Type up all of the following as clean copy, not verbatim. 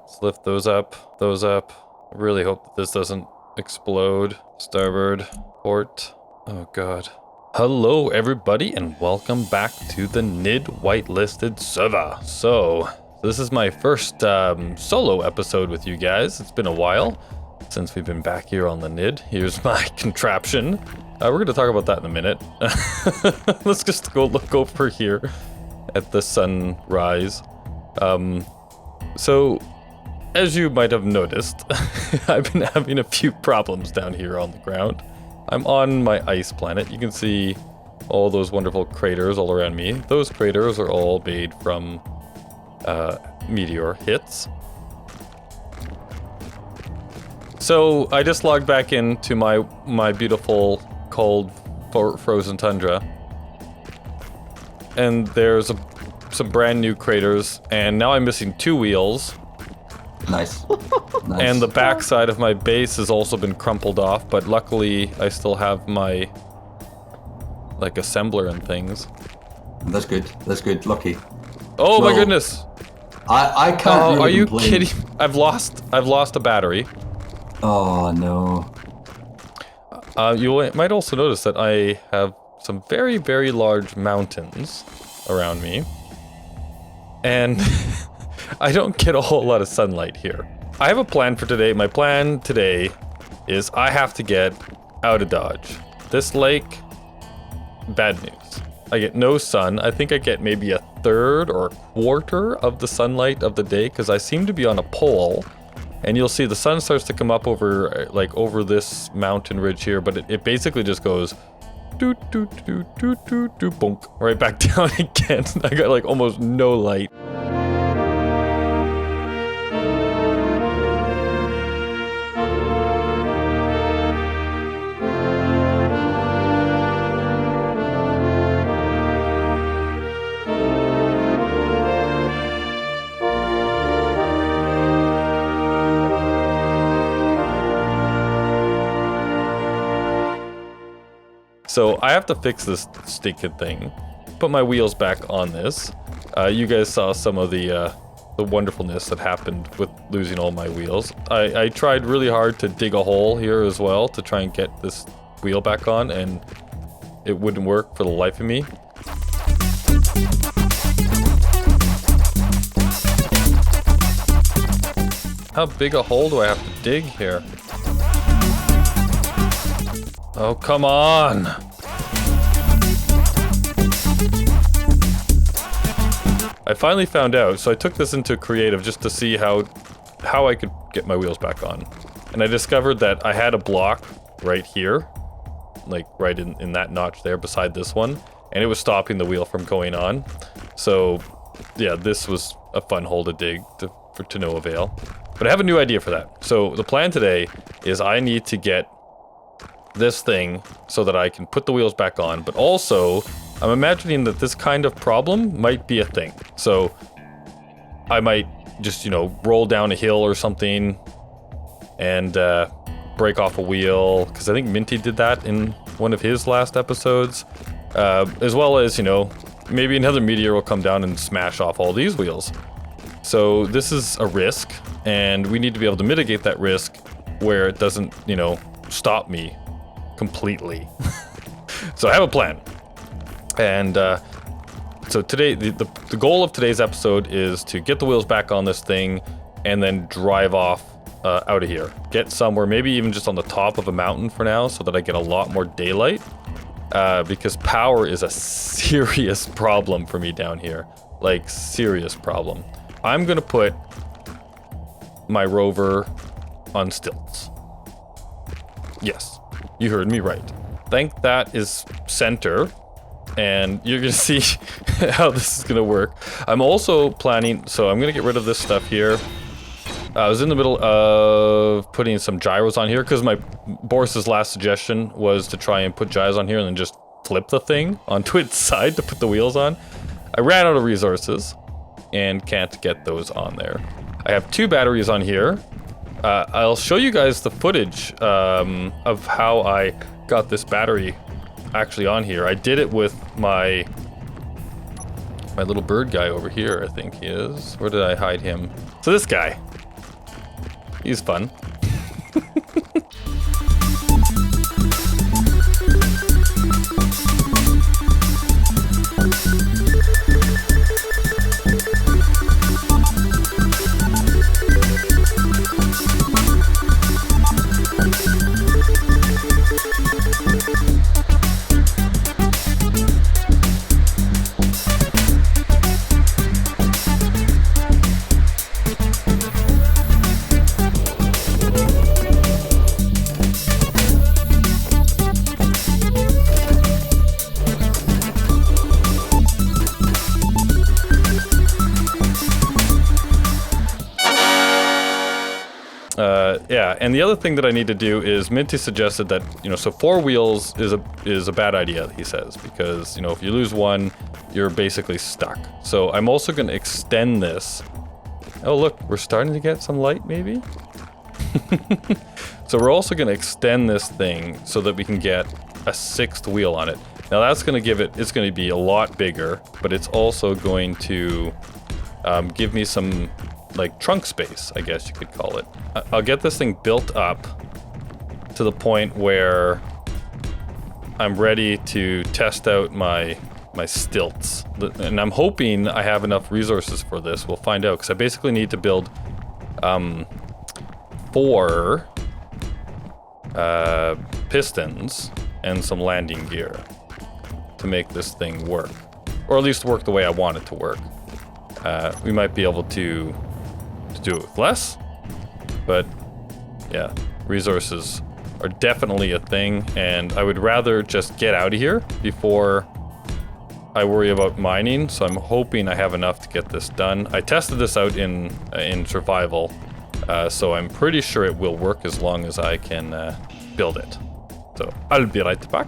Let's lift those up, those up. I really hope that this doesn't explode. Starboard, port. Oh god. Hello everybody and welcome back to the Nidd Whitelisted server. So, this is my first solo episode with you guys. It's been a while since we've been back here on the Nidd. Here's my contraption. We're going to talk about that in a minute. Let's just go look over here at the sunrise. So, as you might have noticed, I've been having a few problems down here on the ground. I'm on my ice planet. You can see all those wonderful craters all around me. Those craters are all made from meteor hits. So I just logged back into my beautiful cold frozen tundra, and there's some brand new craters, and now I'm missing 2 wheels. Nice. Nice. And the backside of my base has also been crumpled off, but luckily I still have my like assembler and things. That's good. That's good. Lucky. Oh Well, my goodness! I can't. Oh, are really you complain. kidding? I've lost a battery. Oh no. You might also notice that I have some very, very large mountains around me, and I don't get a whole lot of sunlight here. I have a plan for today. My plan today is I have to get out of Dodge. This lake, bad news. I get no sun. I think I get maybe a third or a quarter of the sunlight of the day because I seem to be on a pole. And you'll see the sun starts to come up over this mountain ridge here, but it basically just goes doot doot doot doot doot doot bonk right back down again. I got like almost no light. So I have to fix this stinking thing, put my wheels back on this. You guys saw some of the wonderfulness that happened with losing all my wheels. I tried really hard to dig a hole here as well to try and get this wheel back on, and it wouldn't work for the life of me. How big a hole do I have to dig here? Oh, come on! I finally found out, so I took this into creative just to see how I could get my wheels back on. And I discovered that I had a block right here, like right in that notch there beside this one, and it was stopping the wheel from going on. So, yeah, this was a fun hole to dig to no avail. But I have a new idea for that. So the plan today is I need to get this thing so that I can put the wheels back on, but also I'm imagining that this kind of problem might be a thing. So I might just, roll down a hill or something and break off a wheel, because I think Minty did that in one of his last episodes, as well as, maybe another meteor will come down and smash off all these wheels. So this is a risk, and we need to be able to mitigate that risk where it doesn't, stop me completely. So I have a plan, and so today the goal of today's episode is to get the wheels back on this thing and then drive off out of here, get somewhere, maybe even just on the top of a mountain for now, so that I get a lot more daylight, because power is a serious problem for me down here, like serious problem. I'm gonna put my rover on stilts. Yes, you heard me right. I think that is center, and you're gonna see how this is gonna work. I'm also planning, so I'm gonna get rid of this stuff here. I was in the middle of putting some gyros on here because Boris's last suggestion was to try and put gyros on here and then just flip the thing onto its side to put the wheels on. I ran out of resources and can't get those on there. I have 2 batteries on here. I'll show you guys the footage of how I got this battery actually on here. I did it with my little bird guy over here, I think he is. Where did I hide him? So this guy. He's fun. Yeah, and the other thing that I need to do is Minty suggested that, you know, so 4 wheels is a bad idea, he says, because, you know, if you lose one, you're basically stuck. So I'm also going to extend this. Oh, look, we're starting to get some light, maybe? So we're also going to extend this thing so that we can get a 6th wheel on it. Now that's going to give it, it's going to be a lot bigger, but it's also going to give me some, like, trunk space, I guess you could call it. I'll get this thing built up to the point where I'm ready to test out my stilts. And I'm hoping I have enough resources for this. We'll find out, because I basically need to build 4 pistons and some landing gear to make this thing work. Or at least work the way I want it to work. We might be able to do it with less, but yeah, resources are definitely a thing, and I would rather just get out of here before I worry about mining, so I'm hoping I have enough to get this done. I tested this out in survival, so I'm pretty sure it will work as long as I can build it. So I'll be right back.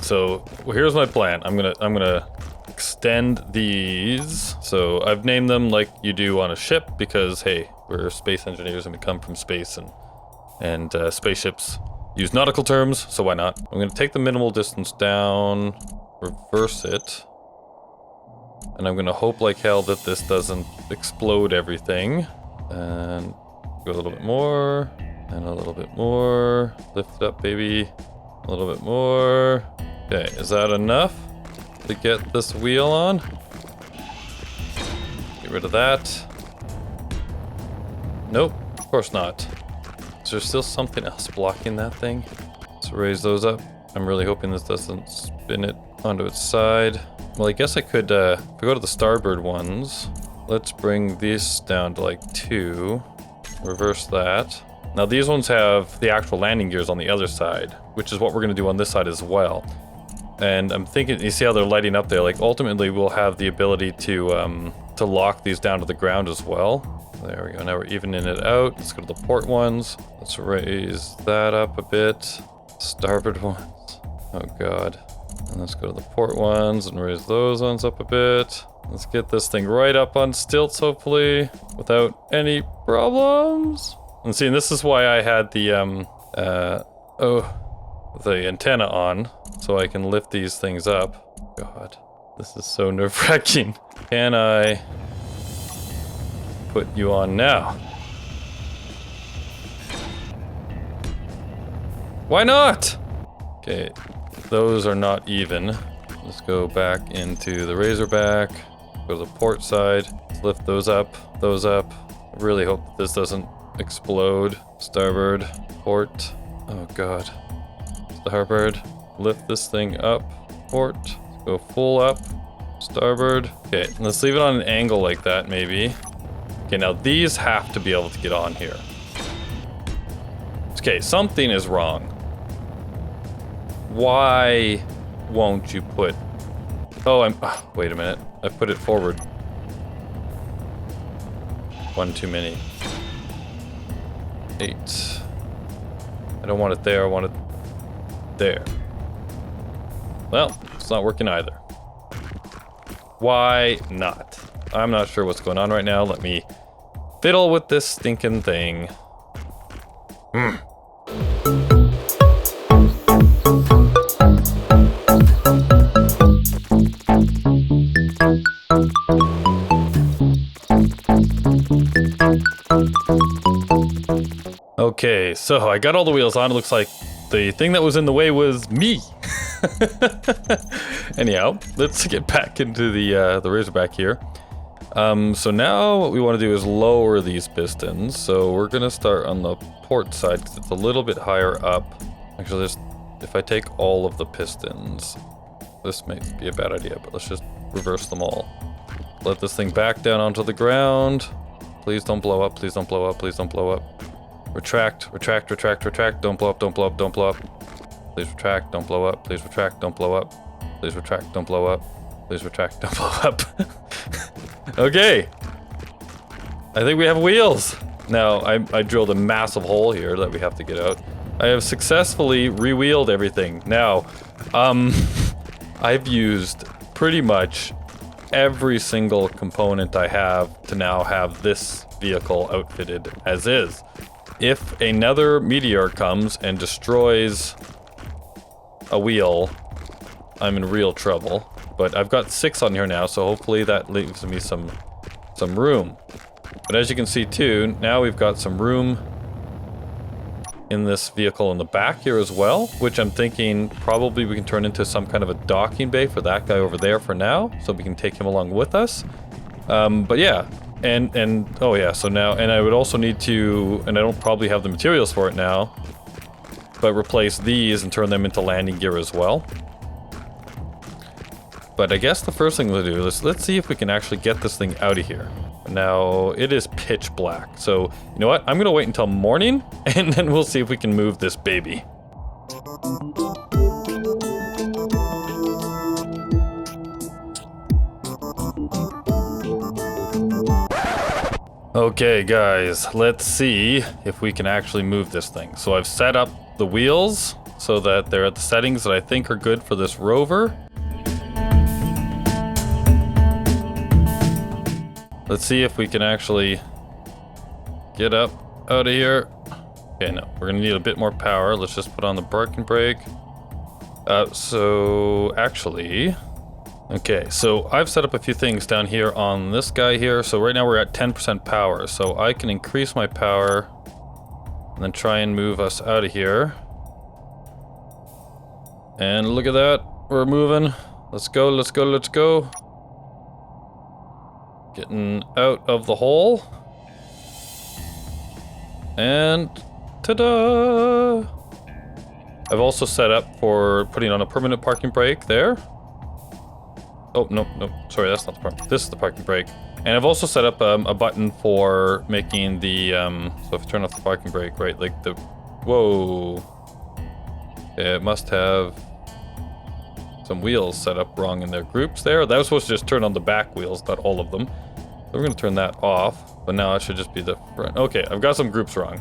So here's my plan. I'm gonna extend these. So I've named them like you do on a ship because, hey, we're space engineers and we come from space, and spaceships use nautical terms, so why not? I'm gonna take the minimal distance down, reverse it, and I'm gonna hope like hell that this doesn't explode everything. And go a little bit more, and a little bit more. Lift it up, baby. A little bit more. Okay, is that enough to get this wheel on? Get rid of that. Nope, of course not. Is there still something else blocking that thing? Let's raise those up. I'm really hoping this doesn't spin it onto its side. Well, I guess I could, if we go to the starboard ones, let's bring these down to like 2. Reverse that. Now these ones have the actual landing gears on the other side, which is what we're going to do on this side as well. And I'm thinking, you see how they're lighting up there? Like ultimately we'll have the ability to lock these down to the ground as well. There we go. Now we're evening it out. Let's go to the port ones. Let's raise that up a bit. Starboard ones. Oh god. And let's go to the port ones and raise those ones up a bit. Let's get this thing right up on stilts, hopefully, without any problems. And see, and this is why I had the antenna on, so I can lift these things up. God, this is so nerve-wracking. Can I put you on now? Why not? Okay, those are not even. Let's go back into the Razorback, go to the port side, let's lift those up, I really hope that this doesn't explode, starboard, port. Oh god. Starboard, lift this thing up, port, go full up, starboard. Okay, let's leave it on an angle like that maybe. Okay, now these have to be able to get on here. Okay, something is wrong. Why won't you put... Oh, wait a minute. I put it forward. One too many. 8. I don't want it there, I want it there. Well, it's not working either. Why not? I'm not sure what's going on right now. Let me fiddle with this stinking thing. Okay, so I got all the wheels on. It looks like the thing that was in the way was me. Anyhow, let's get back into the Razorback here. So now what we want to do is lower these pistons. So we're gonna start on the port side because it's a little bit higher up. Actually, if I take all of the pistons, this may be a bad idea, but let's just reverse them all. Let this thing back down onto the ground. Please don't blow up, please don't blow up, please don't blow up. Retract, retract, retract, retract. Don't blow up, don't blow up, don't blow up. Please retract, don't blow up. Please retract, don't blow up. Please retract, don't blow up. Please retract, don't blow up. Okay. I think we have wheels. Now, I drilled a massive hole here that we have to get out. I have successfully re-wheeled everything. Now, I've used pretty much every single component I have to now have this vehicle outfitted as is. If another meteor comes and destroys a wheel, I'm in real trouble. But I've got 6 on here now, so hopefully that leaves me some room. But as you can see too, now we've got some room in this vehicle in the back here as well, which I'm thinking probably we can turn into some kind of a docking bay for that guy over there for now, so we can take him along with us. But yeah, and oh yeah, so now, and I would also need to, and I don't probably have the materials for it now, but replace these and turn them into landing gear as well. But I guess the first thing we'll do is let's see if we can actually get this thing out of here. Now, it is pitch black, so you know what? I'm gonna wait until morning, and then we'll see if we can move this baby. Okay, guys, let's see if we can actually move this thing. So I've set up the wheels so that they're at the settings that I think are good for this rover. Let's see if we can actually get up out of here. Okay, no, we're gonna need a bit more power. Let's just put on the parking brake. So actually, okay, so I've set up a few things down here on this guy here. So right now we're at 10% power. So I can increase my power and then try and move us out of here. And look at that, we're moving. Let's go, let's go, let's go. Getting out of the hole. And ta-da! I've also set up for putting on a permanent parking brake there. Oh, no, sorry, that's not the parking. This is the parking brake. And I've also set up a button for making the, so if you turn off the parking brake, right, like the, whoa. It must have some wheels set up wrong in their groups there. That was supposed to just turn on the back wheels, not all of them. So we're gonna turn that off, but now it should just be the front. Okay, I've got some groups wrong.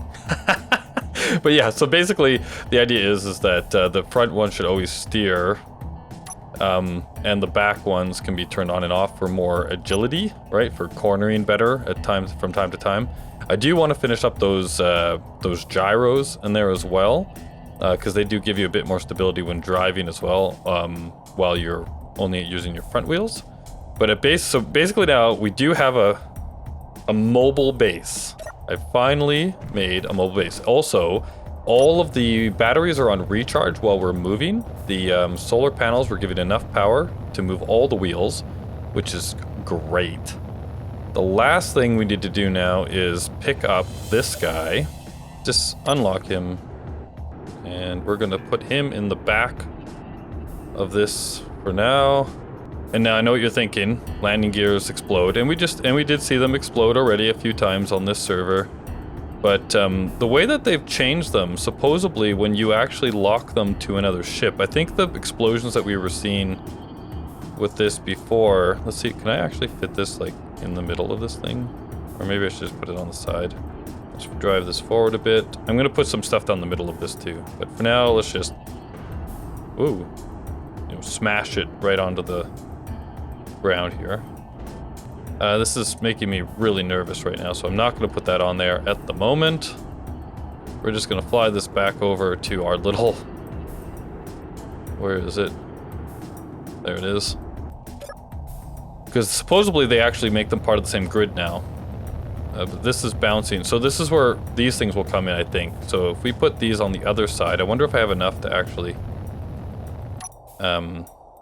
But yeah, so basically the idea is that the front one should always steer, and the back ones can be turned on and off for more agility, right? For cornering better at times, from time to time. I do want to finish up those gyros in there as well, because they do give you a bit more stability when driving as well, while you're only using your front wheels. But so basically now we do have a mobile base. I finally made a mobile base. Also, all of the batteries are on recharge while we're moving. The solar panels were giving enough power to move all the wheels, which is great. The last thing we need to do now is pick up this guy. Just unlock him. And we're gonna put him in the back of this for now. And now I know what you're thinking. Landing gears explode. And we did see them explode already a few times on this server. But the way that they've changed them, supposedly when you actually lock them to another ship, I think the explosions that we were seeing with this before, let's see, can I actually fit this like in the middle of this thing? Or maybe I should just put it on the side. Let's drive this forward a bit. I'm gonna put some stuff down the middle of this too. But for now, let's just, ooh, smash it right onto the ground here. This is making me really nervous right now, so I'm not gonna put that on there at the moment. We're just gonna fly this back over to our little, where is it? There it is. Because supposedly they actually make them part of the same grid now. But this is bouncing, so this is where these things will come in, I think. So if we put these on the other side, I wonder if I have enough to actually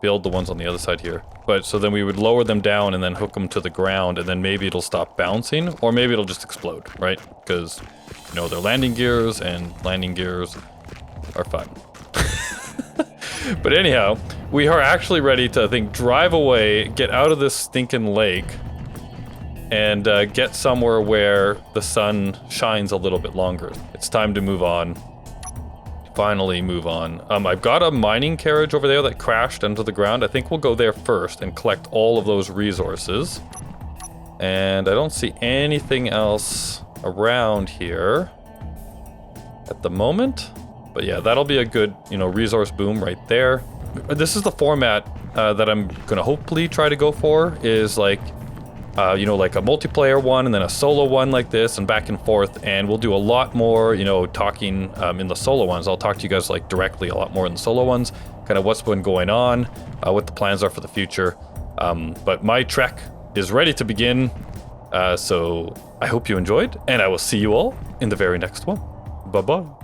build the ones on the other side here. But so then we would lower them down and then hook them to the ground, and then maybe it'll stop bouncing, or maybe it'll just explode, right? Because, you know, they're landing gears, and landing gears are fun. But anyhow, we are actually ready to, I think, drive away, get out of this stinking lake, and get somewhere where the sun shines a little bit longer. It's time to move on. Finally move on. I've got a mining carriage over there that crashed into the ground. I think we'll go there first and collect all of those resources. And I don't see anything else around here at the moment. But yeah, that'll be a good, you know, resource boom right there. This is the format that I'm gonna hopefully try to go for, is like, you know, like a multiplayer one and then a solo one like this and back and forth. And we'll do a lot more, you know, talking in the solo ones. I'll talk to you guys like directly a lot more in the solo ones, kind of what's been going on, what the plans are for the future. But my trek is ready to begin. So I hope you enjoyed, and I will see you all in the very next one. Bye-bye.